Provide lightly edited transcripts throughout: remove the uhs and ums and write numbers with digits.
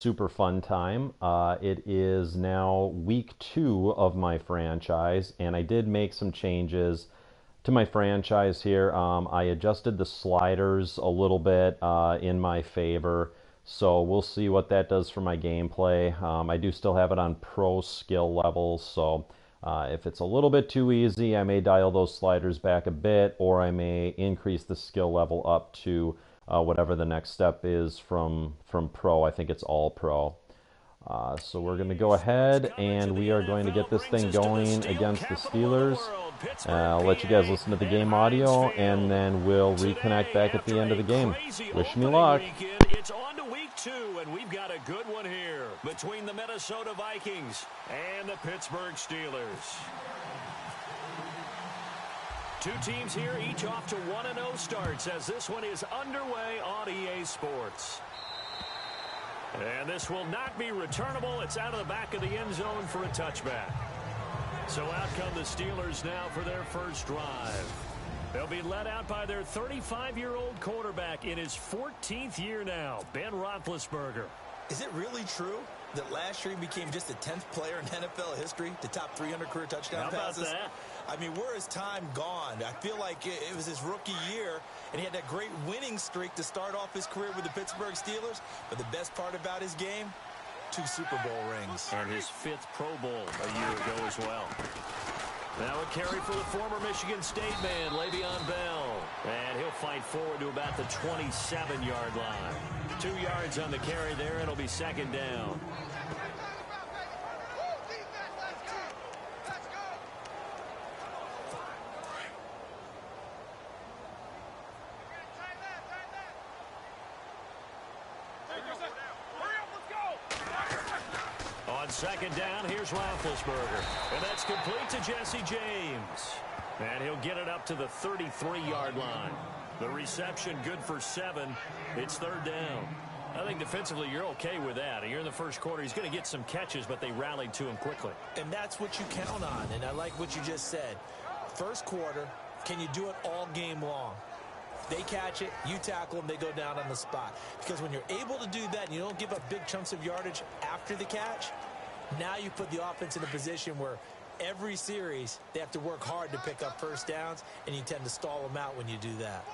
Super fun time. It is now week 2 of my franchise, and I did make some changes to my franchise here. I adjusted the sliders a little bit in my favor, so we'll see what that does for my gameplay. I do still have it on pro skill levels, so if it's a little bit too easy, I may dial those sliders back a bit, or I may increase the skill level up to whatever the next step is from pro. I think it's all pro. So we're going to go ahead and we are going to get this thing going against the Steelers. I'll let you guys listen to the game audio and then we'll reconnect back at the end of the game. Wish me luck. It's on to week 2, and we've got a good one here between the Minnesota Vikings and the Pittsburgh Steelers. Two teams here, each off to 1-0 starts as this one is underway on EA Sports. And this will not be returnable. It's out of the back of the end zone for a touchback. So out come the Steelers now for their first drive. They'll be led out by their 35-year-old quarterback in his 14th year now, Ben Roethlisberger. Is it really true that last year he became just the 10th player in NFL history to top 300 career touchdown passes? How about that? I mean, where is time gone? I feel like it was his rookie year, and he had that great winning streak to start off his career with the Pittsburgh Steelers. But the best part about his game, 2 Super Bowl rings. And his 5th Pro Bowl a year ago as well. Now a carry for the former Michigan State man, Le'Veon Bell. And he'll fight forward to about the 27-yard line. 2 yards on the carry there. It'll be second down. On second down, here's Roethlisberger. And that's complete to Jesse James. And he'll get it up to the 33-yard line. The reception good for 7. It's third down. I think defensively you're okay with that. Here in the first quarter, he's going to get some catches, but they rallied to him quickly. And that's what you count on, and I like what you just said. First quarter, can you do it all game long? They catch it, you tackle them, they go down on the spot. Because when you're able to do that and you don't give up big chunks of yardage after the catch, now you put the offense in a position where every series they have to work hard to pick up first downs, and you tend to stall them out when you do that.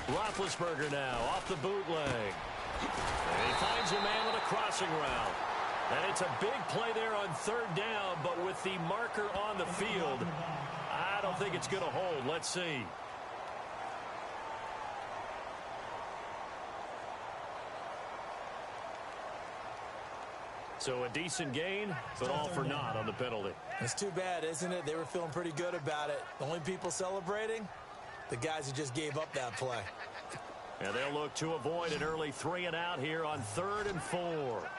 Roethlisberger now off the bootleg. And he finds a man with a crossing route. And it's a big play there on third down, but with the marker on the field, I don't think it's going to hold. Let's see. So a decent gain, but all for naught on the penalty. It's too bad, isn't it? They were feeling pretty good about it. The only people celebrating, the guys who just gave up that play. And they'll look to avoid an early 3-and-out here on 3rd and 4.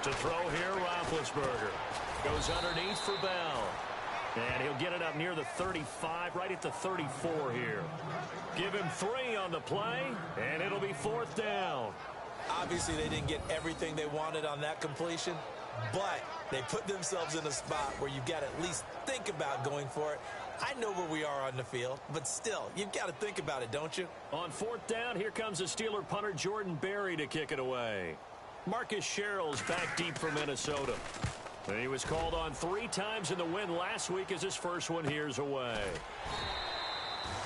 To throw here, Roethlisberger. Goes underneath for Bell. And he'll get it up near the 35, right at the 34 here. Give him 3 on the play, and it'll be 4th down. Obviously, they didn't get everything they wanted on that completion, but they put themselves in a spot where you've got to at least think about going for it. I know where we are on the field, but still, you've got to think about it, don't you? On 4th down, here comes the Steeler punter Jordan Berry to kick it away. Marcus Sherrill's back deep for Minnesota. And he was called on 3 times in the win last week as his first one here's away.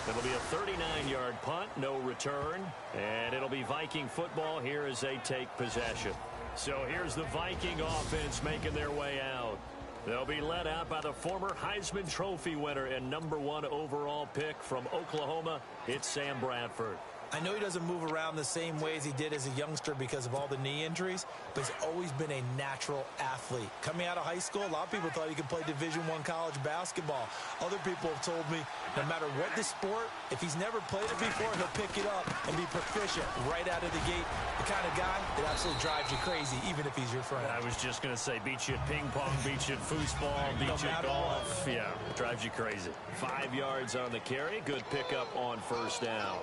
It'll be a 39-yard punt, no return. And it'll be Viking football here as they take possession. So here's the Viking offense making their way out. They'll be led out by the former Heisman Trophy winner and #1 overall pick from Oklahoma. It's Sam Bradford. I know he doesn't move around the same way as he did as a youngster because of all the knee injuries, but he's always been a natural athlete. Coming out of high school, a lot of people thought he could play Division I college basketball. Other people have told me no matter what the sport, if he's never played it before, he'll pick it up and be proficient right out of the gate. The kind of guy that absolutely drives you crazy, even if he's your friend. I was just going to say, beat you at ping pong, beat you at foosball, beat you at golf. Yeah, drives you crazy. 5 yards on the carry. Good pickup on first down.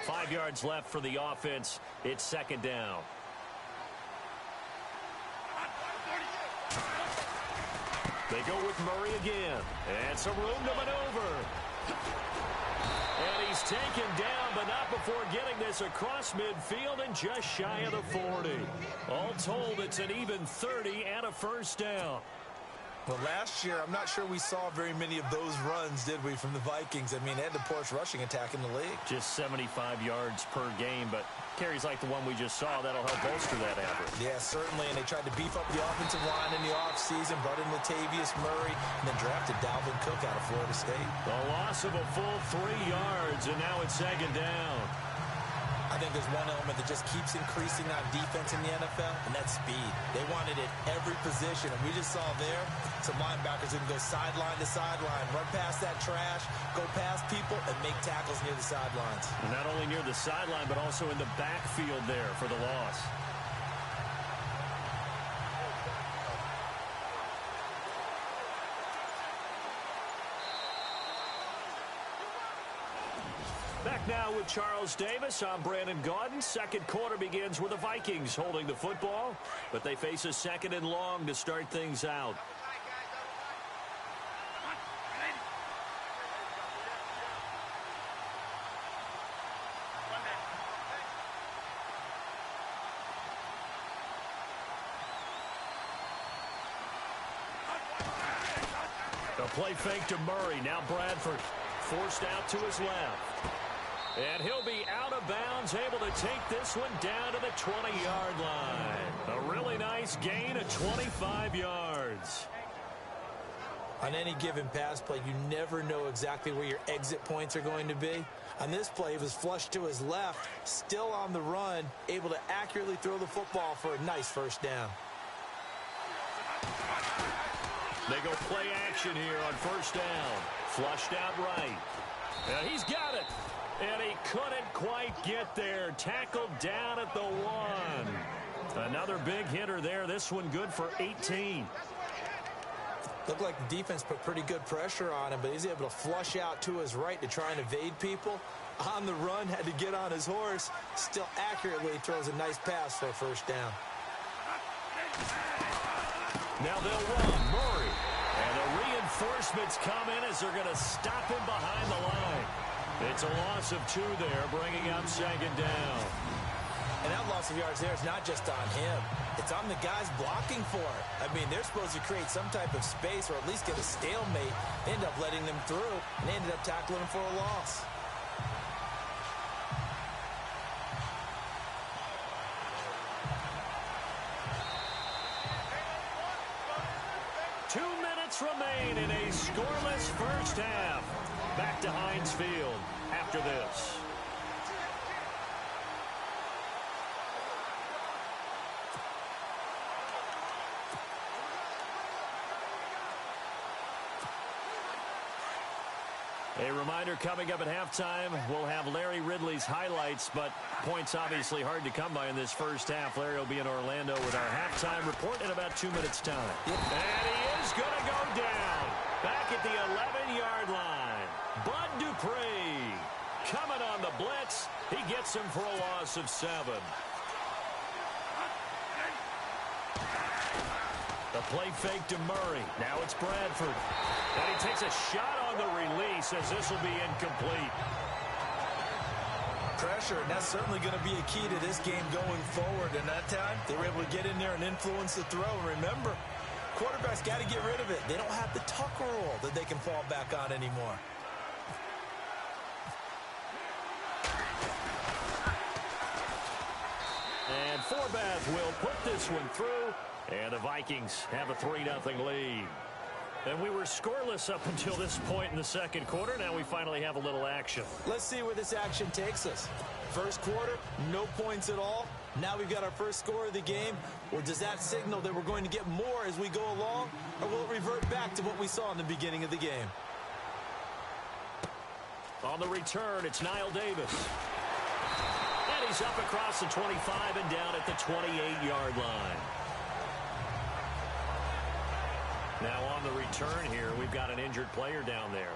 5 yards left for the offense. It's second down. They go with Murray again. And some room to maneuver. And he's taken down, but not before getting this across midfield and just shy of the 40. All told, it's an even 30 and a first down. Well, last year, I'm not sure we saw very many of those runs, did we, from the Vikings? I mean, they had the poorest rushing attack in the league. Just 75 yards per game, but carries like the one we just saw, that'll help bolster that average. Yeah, certainly, and they tried to beef up the offensive line in the offseason, brought in Latavius Murray, and then drafted Dalvin Cook out of Florida State. A loss of a full 3 yards, and now it's second down. I think there's one element that just keeps increasing on defense in the NFL, and that's speed. They want it at every position, and we just saw there some linebackers who can go sideline to sideline, run past that trash, go past people, and make tackles near the sidelines. And not only near the sideline, but also in the backfield there for the loss. Back now with Charles Davis. I'm Brandon Gaudin. Second quarter begins with the Vikings holding the football, but they face a second and long to start things out. A play fake to Murray. Now Bradford forced out to his left. And he'll be out of bounds, able to take this one down to the 20-yard line. A really nice gain of 25 yards. On any given pass play, you never know exactly where your exit points are going to be. On this play, it was flushed to his left, still on the run, able to accurately throw the football for a nice first down. They go play action here on first down. Flushed out right. And he's got it. And he couldn't quite get there. Tackled down at the 1. Another big hitter there. This one good for 18. Looked like the defense put pretty good pressure on him, but he's able to flush out to his right to try and evade people. On the run, had to get on his horse. Still accurately throws a nice pass for a first down. Now they'll run. Murray. And the reinforcements come in as they're going to stop him behind the line. It's a loss of 2 there, bringing up second down. And that loss of yards there is not just on him. It's on the guys blocking for it. I mean, they're supposed to create some type of space or at least get a stalemate. They end up letting them through, and they ended up tackling him for a loss. Remain in a scoreless first half. Back to Heinz Field after this. A reminder coming up at halftime, we'll have Larry Ridley's highlights, but points obviously hard to come by in this first half. Larry will be in Orlando with our halftime report in about 2 minutes' time. And he is going to go down back at the 11-yard line. Bud Dupree coming on the blitz. He gets him for a loss of 7. The play fake to Murray. Now it's Bradford. And he takes a shot on the release as this will be incomplete. Pressure, and that's certainly going to be a key to this game going forward. And that time, they were able to get in there and influence the throw. And remember, quarterbacks got to get rid of it. They don't have the tuck rule that they can fall back on anymore. And Forbath will put this one through. And the Vikings have a 3-0 lead. And we were scoreless up until this point in the second quarter. Now we finally have a little action. Let's see where this action takes us. First quarter, no points at all. Now we've got our first score of the game. Or does that signal that we're going to get more as we go along? Or will it revert back to what we saw in the beginning of the game? On the return, it's Niall Davis. And he's up across the 25 and down at the 28-yard line. Now on the return here, we've got an injured player down there.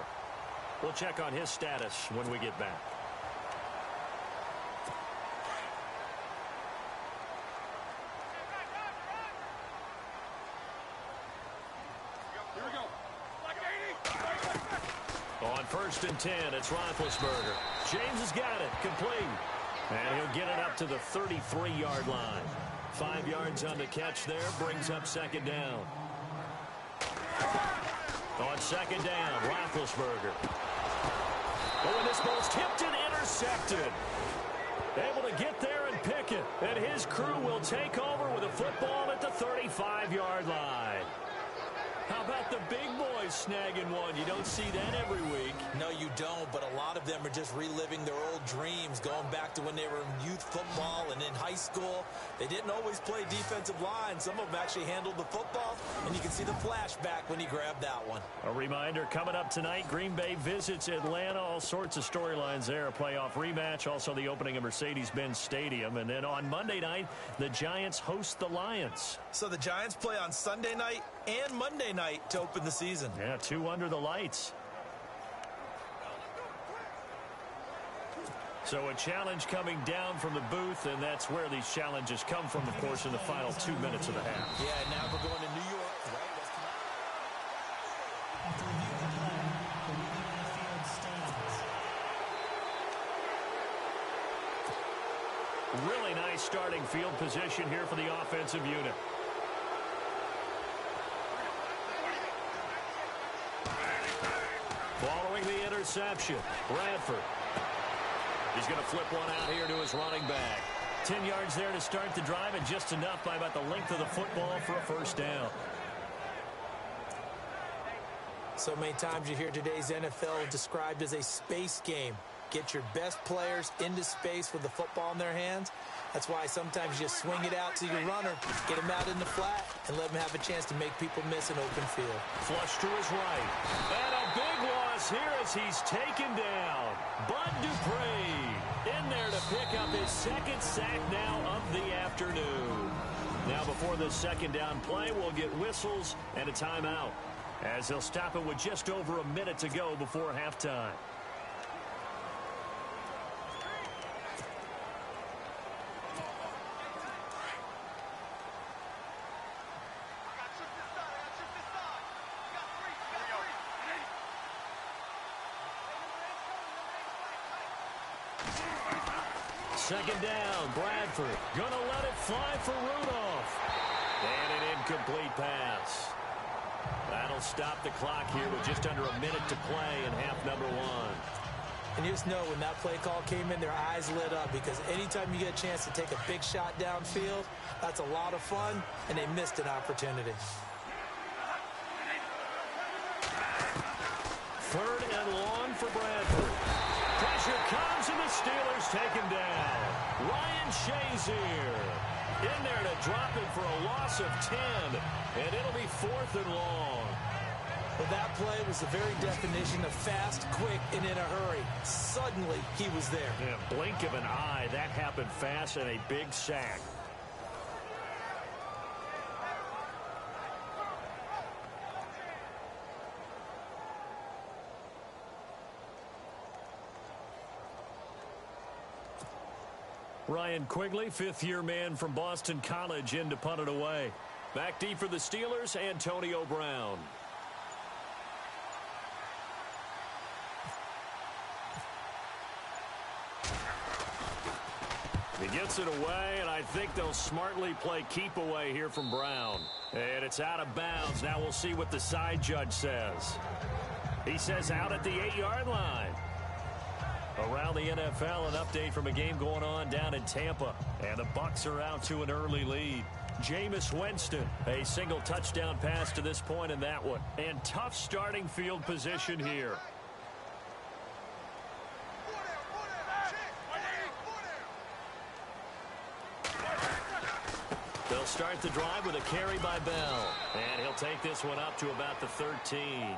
We'll check on his status when we get back. First and 10, it's Roethlisberger. James has got it, complete. And he'll get it up to the 33-yard line. 5 yards on the catch there, brings up second down. On second down, Roethlisberger. Oh, and this ball's tipped and intercepted. Able to get there and pick it. And his crew will take over with a football at the 35-yard line. How about the big boys snagging one? You don't see that every week. No, you don't, but a lot of them are just reliving their old dreams, going back to when they were in youth football and in high school. They didn't always play defensive line. Some of them actually handled the football, and you can see the flashback when he grabbed that one. A reminder, coming up tonight, Green Bay visits Atlanta. All sorts of storylines there. A playoff rematch, also the opening of Mercedes-Benz Stadium. And then on Monday night, the Giants host the Lions. So the Giants play on Sunday night and Monday night to open the season. Yeah, 2 under the lights. So a challenge coming down from the booth, and that's where these challenges come from, of course, in the final 2 minutes of the half. Yeah, now we're going to New York. Really nice starting field position here for the offensive unit. Following the interception, Bradford. He's going to flip one out here to his running back. 10 yards there to start the drive, and just enough by about the length of the football for a first down. So many times you hear today's NFL described as a space game. Get your best players into space with the football in their hands. That's why sometimes you just swing it out to your runner, get him out in the flat, and let him have a chance to make people miss an open field. Flush to his right. And a big loss here as he's taken down. Bud Dupree in there to pick up his second sack now of the afternoon. Now before the second down play, we'll get whistles and a timeout, as they'll stop it with just over a minute to go before halftime. Second down, Bradford gonna let it fly for Rudolph. And an incomplete pass. That'll stop the clock here with just under a minute to play in half number 1. And you just know when that play call came in, their eyes lit up, because anytime you get a chance to take a big shot downfield, that's a lot of fun, and they missed an opportunity. Third and long for Bradford. Pressure comes, and the Steelers take him down. Ryan Shazier in there to drop it for a loss of 10, and it'll be 4th and long. Well, that play was the very definition of fast, quick, and in a hurry. Suddenly, he was there. Yeah, blink of an eye. That happened fast, and a big sack. Ryan Quigley, fifth-year man from Boston College, in to punt it away. Back deep for the Steelers, Antonio Brown. He gets it away, and I think they'll smartly play keep away here from Brown. And it's out of bounds. Now we'll see what the side judge says. He says out at the 8-yard line. Around the NFL, an update from a game going on down in Tampa. And the Bucs are out to an early lead. Jameis Winston, a single touchdown pass to this point in that one. And tough starting field position here. They'll start the drive with a carry by Bell. And he'll take this one up to about the 13.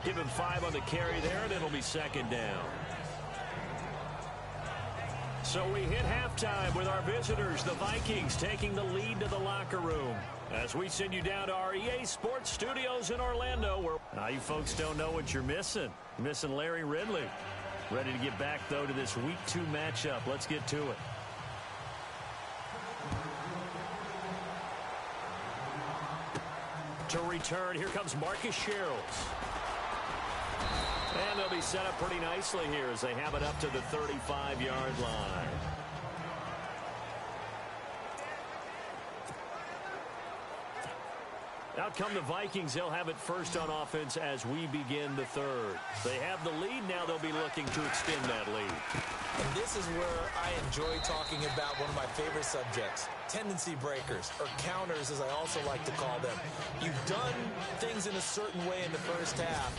Give him 5 on the carry there, and it'll be second down. So we hit halftime with our visitors, the Vikings, taking the lead to the locker room. As we send you down to our EA Sports Studios in Orlando, where now you folks don't know what you're missing. You're missing Larry Ridley. Ready to get back, though, to this Week 2 matchup. Let's get to it. To return, here comes Marcus Sherrills. And they'll be set up pretty nicely here as they have it up to the 35-yard line. Out come the Vikings. They'll have it first on offense as we begin the third. They have the lead. Now they'll be looking to extend that lead. And this is where I enjoy talking about one of my favorite subjects, tendency breakers, or counters as I also like to call them. You've done things in a certain way in the first half,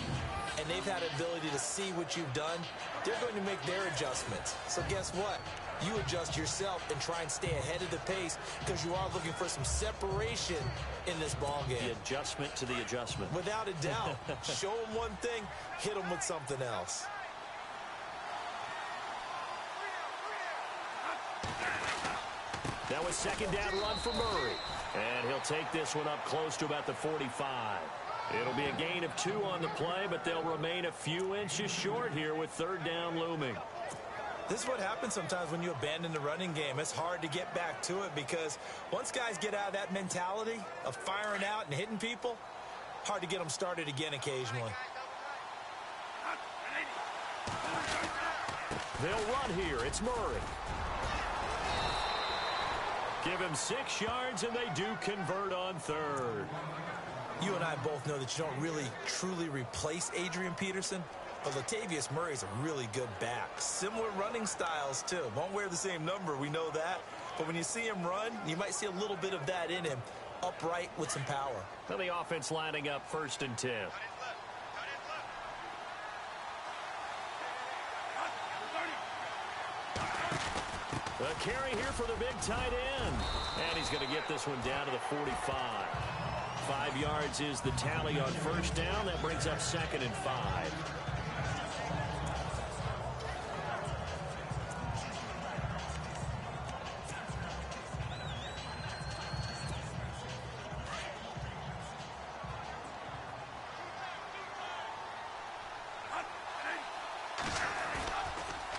and they've had an ability to see what you've done. They're going to make their adjustments. So guess what? You adjust yourself and try and stay ahead of the pace because you are looking for some separation in this ball game. The adjustment to the adjustment. Without a doubt. Show them one thing, hit them with something else. That was second down run for Murray. And he'll take this one up close to about the 45. It'll be a gain of 2 on the play, but they'll remain a few inches short here with third down looming. This is what happens sometimes when you abandon the running game. It's hard to get back to it because once guys get out of that mentality of firing out and hitting people, hard to get them started again occasionally. They'll run here. It's Murray. Give him 6 yards, and they do convert on third. You and I both know that you don't really, truly replace Adrian Peterson. But Latavius Murray is a really good back. Similar running styles, too. Won't wear the same number, we know that. But when you see him run, you might see a little bit of that in him, upright with some power. Now the offense lining up 1st and 10. A carry here for the big tight end. And he's going to get this one down to the 45. 5 yards is the tally on first down. That brings up 2nd and 5.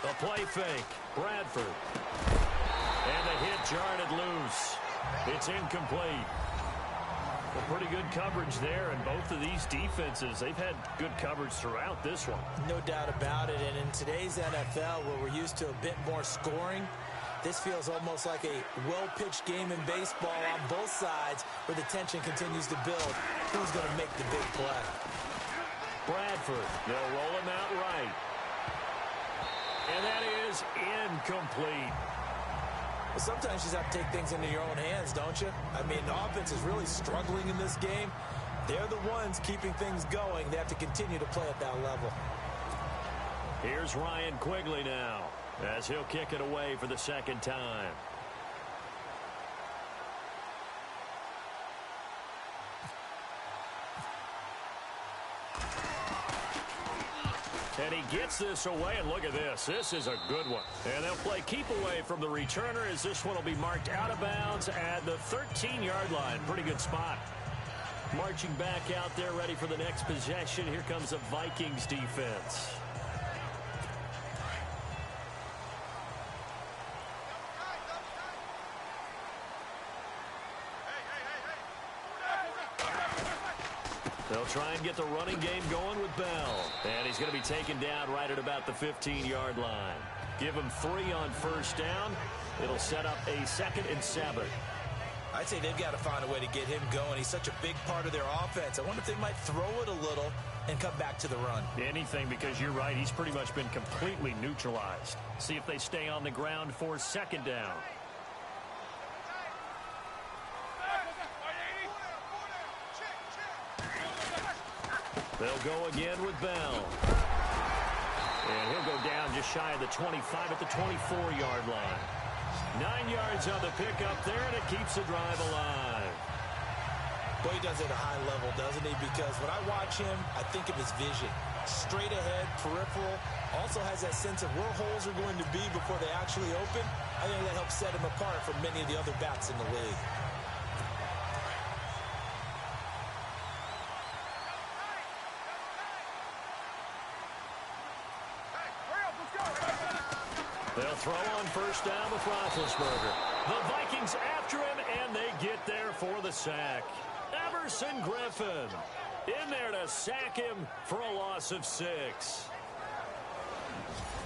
A play fake. Bradford. And the hit jarred it loose. It's incomplete. Well, pretty good coverage there, and both of these defenses, they've had good coverage throughout this one. No doubt about it, and in today's NFL, where we're used to a bit more scoring, this feels almost like a well-pitched game in baseball on both sides, where the tension continues to build. Who's going to make the big play? Bradford, they'll roll him out right. And that is incomplete. Well, sometimes you just have to take things into your own hands, don't you? I mean, the offense is really struggling in this game. They're the ones keeping things going. They have to continue to play at that level. Here's Ryan Quigley now, as he'll kick it away for the 2nd time. And he gets this away, and look at this. This is a good one. And they'll play keep away from the returner as this one will be marked out of bounds at the 13-yard line. Pretty good spot. Marching back out there, ready for the next possession. Here comes the Vikings defense. They'll try and get the running game going with Bell. And he's going to be taken down right at about the 15-yard line. Give him 3 on first down. It'll set up a 2nd and 7. I'd say they've got to find a way to get him going. He's such a big part of their offense. I wonder if they might throw it a little and come back to the run. Anything, because you're right. He's pretty much been completely neutralized. See if they stay on the ground for 2nd down. They'll go again with Bell. And he'll go down just shy of the 25 at the 24-yard line. 9 yards on the pickup there, and it keeps the drive alive. Boy, he does it at a high level, doesn't he? Because when I watch him, I think of his vision. Straight ahead, peripheral. Also has that sense of where holes are going to be before they actually open. I think that helps set him apart from many of the other backs in the league. They'll throw on first down with Roethlisberger. The Vikings after him, and they get there for the sack. Everson Griffin. In there to sack him for a loss of 6.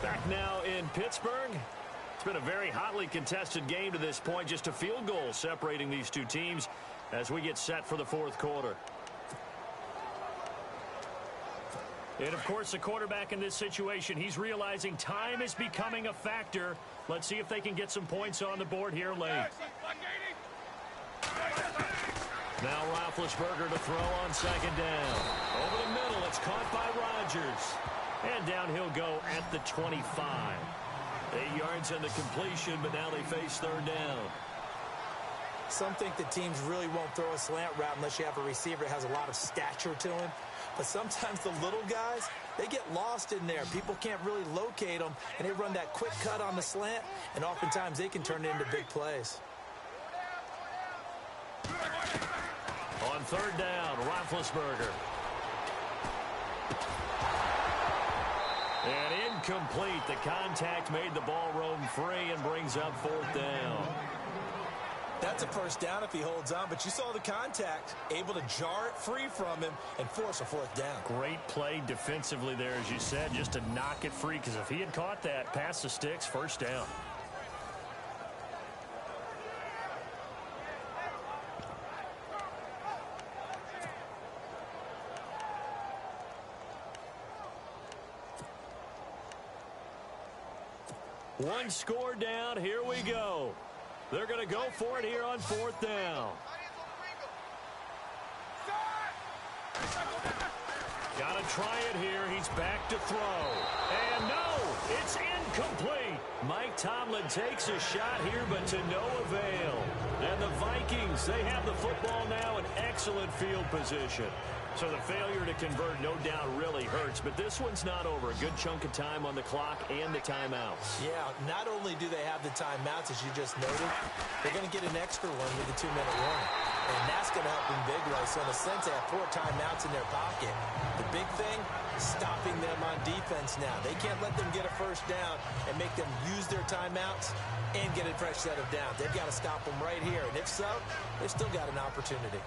Back now in Pittsburgh. It's been a very hotly contested game to this point. Just a field goal separating these two teams as we get set for the fourth quarter. And, of course, the quarterback in this situation, he's realizing time is becoming a factor. Let's see if they can get some points on the board here late. Now Roethlisberger to throw on second down. Over the middle, it's caught by Rodgers. And down he'll go at the 25. 8 yards on the completion, but now they face third down. Some think the teams really won't throw a slant route unless you have a receiver that has a lot of stature to him. But sometimes the little guys, they get lost in there. People can't really locate them, and they run that quick cut on the slant, and oftentimes they can turn it into big plays. On third down, Roethlisberger. And incomplete. The contact made the ball roam free and brings up fourth down. That's a first down if he holds on, but you saw the contact, able to jar it free from him and force a fourth down. Great play defensively there, as you said, just to knock it free, because if he had caught that, past the sticks, first down. One score down, here we go. They're going to go for it here on fourth down. Got to try it here. He's back to throw. And no, it's incomplete. Mike Tomlin takes a shot here, but to no avail. And the Vikings, they have the football now in excellent field position. So the failure to convert, no doubt, really hurts. But this one's not over. A good chunk of time on the clock and the timeouts. Yeah, not only do they have the timeouts, as you just noted, they're going to get an extra one with the 2-minute warning. And that's going to help in big ways. So in a sense, they have 4 timeouts in their pocket. The big thing, stopping them on defense now. They can't let them get a first down and make them use their timeouts and get a fresh set of downs. They've got to stop them right here. And if so, they've still got an opportunity.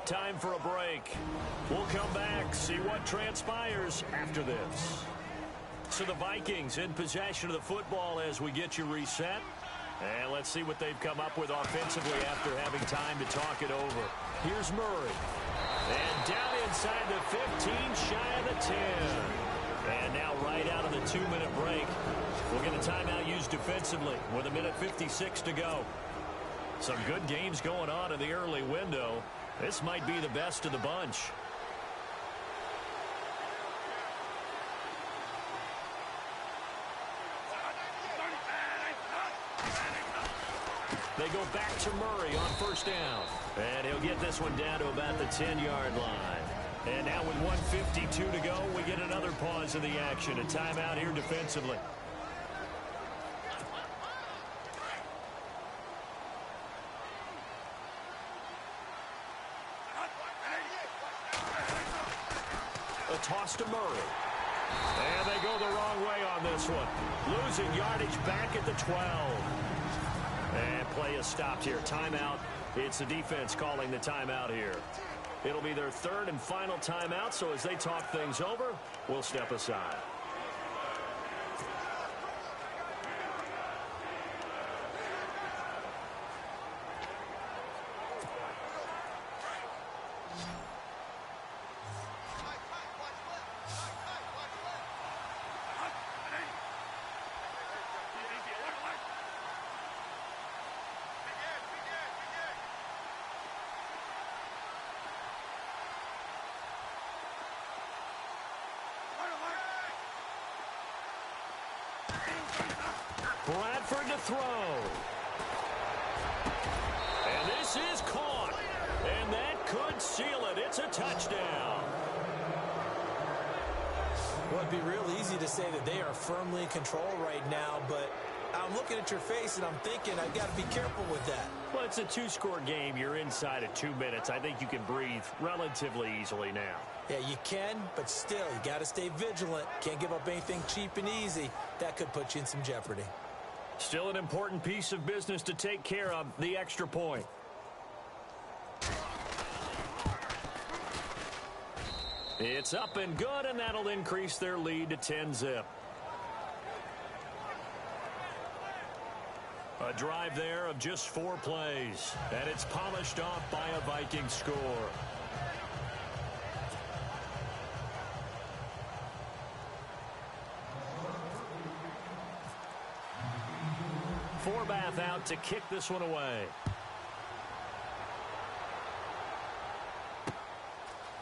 Time for a break. We'll come back, see what transpires after this. So the Vikings in possession of the football as we get you reset. And let's see what they've come up with offensively after having time to talk it over. Here's Murray. And down inside the 15, shy of the 10. And now right out of the 2-minute break, we'll get a timeout used defensively with 1:56 to go. Some good games going on in the early window. This might be the best of the bunch. They go back to Murray on first down. And he'll get this one down to about the 10-yard line. And now with 1:52 to go, we get another pause of the action. A timeout here defensively. A toss to Murray. And they go the wrong way on this one. Losing yardage back at the 12. And play is stopped here. Timeout. It's the defense calling the timeout here. It'll be their third and final timeout, so as they talk things over, we'll step aside. Bradford to throw. And this is caught. And that could seal it. It's a touchdown. Well, it'd be real easy to say that they are firmly in control right now, but I'm looking at your face and I'm thinking I've got to be careful with that. Well, it's a two-score game. You're inside of 2 minutes. I think you can breathe relatively easily now. Yeah, you can, but still, you got to stay vigilant. Can't give up anything cheap and easy. That could put you in some jeopardy. Still an important piece of business to take care of, the extra point. It's up and good, and that'll increase their lead to 10-zip. A drive there of just 4 plays, and it's polished off by a Vikings score. Forbath out to kick this one away.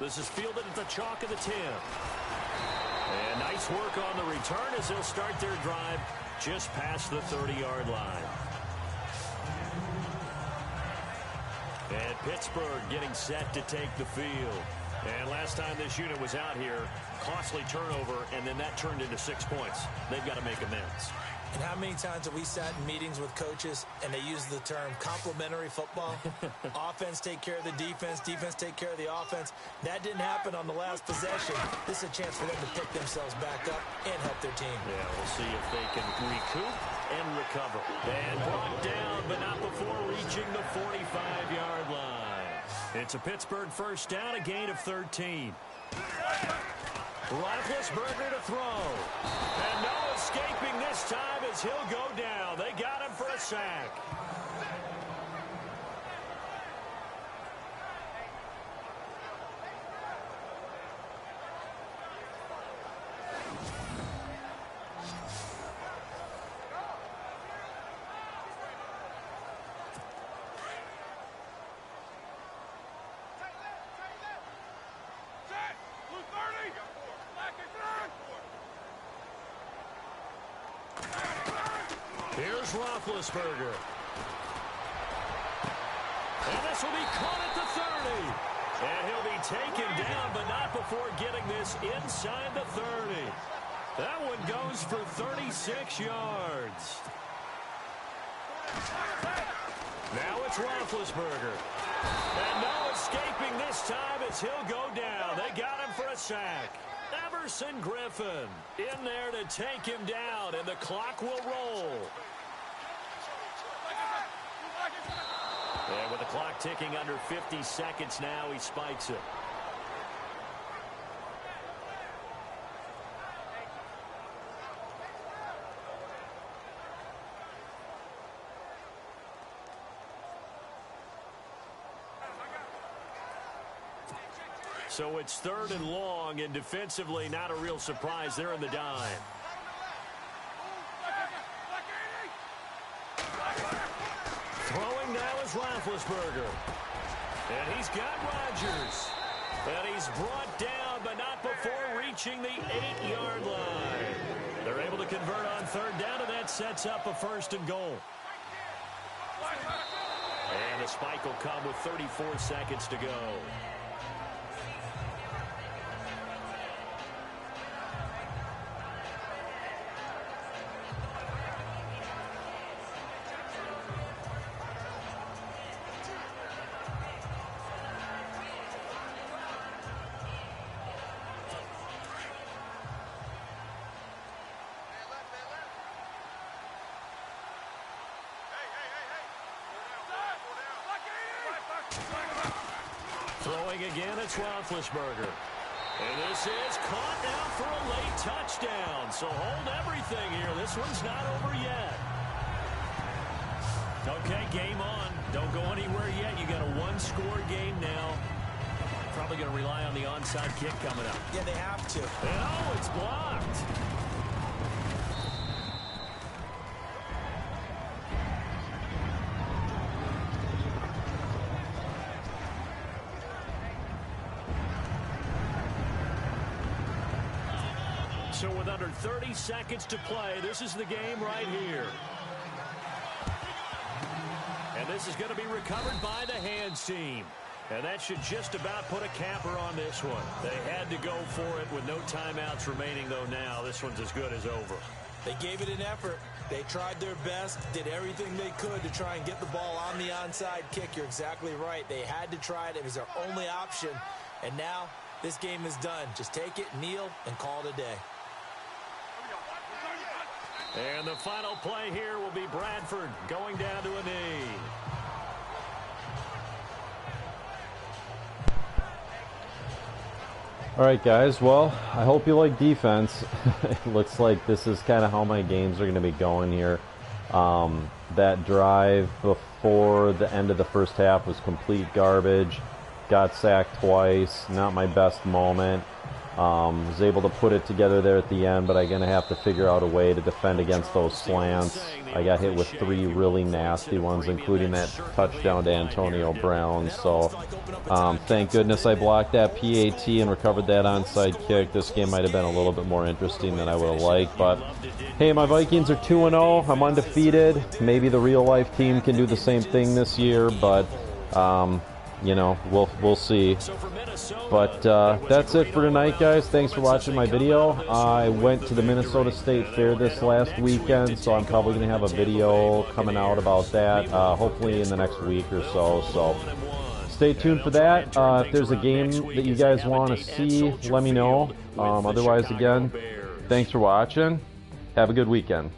This is fielded at the chalk of the 10. And nice work on the return as they'll start their drive just past the 30-yard line. And Pittsburgh getting set to take the field. And last time this unit was out here, costly turnover, and then that turned into 6 points. They've got to make amends. And how many times have we sat in meetings with coaches and they use the term complementary football? Offense take care of the defense, defense take care of the offense. That didn't happen on the last possession. This is a chance for them to pick themselves back up and help their team. Yeah, we'll see if they can recoup and recover. And brought down, but not before reaching the 45-yard line. It's a Pittsburgh first down, a gain of 13. Roethlisberger to throw. And no escaping this time as he'll go down. They got him for a sack. Here's Roethlisberger. And this will be caught at the 30. And he'll be taken down, but not before getting this inside the 30. That one goes for 36 yards. Now it's Roethlisberger. And no escaping this time as he'll go down. They got him for a sack. Everson Griffin in there to take him down, and the clock will roll. And with the clock ticking under 50 seconds now, he spikes it. So it's 3rd and long, and defensively not a real surprise. They're in the dime. Throwing now is Roethlisberger. And he's got Rodgers. And he's brought down, but not before reaching the 8-yard line. They're able to convert on 3rd down, and that sets up a 1st and goal. And the spike will come with 34 seconds to go. Throwing again, it's Roethlisberger. And this is caught now for a late touchdown. So hold everything here. This one's not over yet. Okay, game on. Don't go anywhere yet. You got a 1-score game now. Probably going to rely on the onside kick coming up. Yeah, they have to. And oh, it's blocked. So with under 30 seconds to play, this is the game right here. And this is going to be recovered by the hands team. And that should just about put a capper on this one. They had to go for it with no timeouts remaining, though, now. This one's as good as over. They gave it an effort. They tried their best, did everything they could to try and get the ball on the onside kick. You're exactly right. They had to try it. It was their only option. And now this game is done. Just take it, kneel, and call it a day. And the final play here will be Bradford going down to a knee. All right, guys. Well, I hope you like defense. It looks like this is kind of how my games are going to be going here. That drive before the end of the first half was complete garbage. Got sacked twice. Not my best moment. Was able to put it together there at the end, but I'm going to have to figure out a way to defend against those slants. I got hit with 3 really nasty ones, including that touchdown to Antonio Brown. So thank goodness I blocked that PAT and recovered that onside kick. This game might have been a little bit more interesting than I would have liked. But hey, my Vikings are 2-0. I'm undefeated. Maybe the real-life team can do the same thing this year, but you know, we'll see. But that's it for tonight, guys. Thanks for watching my video. I went to the Minnesota State Fair this last weekend, so I'm probably going to have a video coming out about that, hopefully in the next week or so. So stay tuned for that. If there's a game that you guys want to see, let me know. Otherwise, again, thanks for watching. Have a good weekend.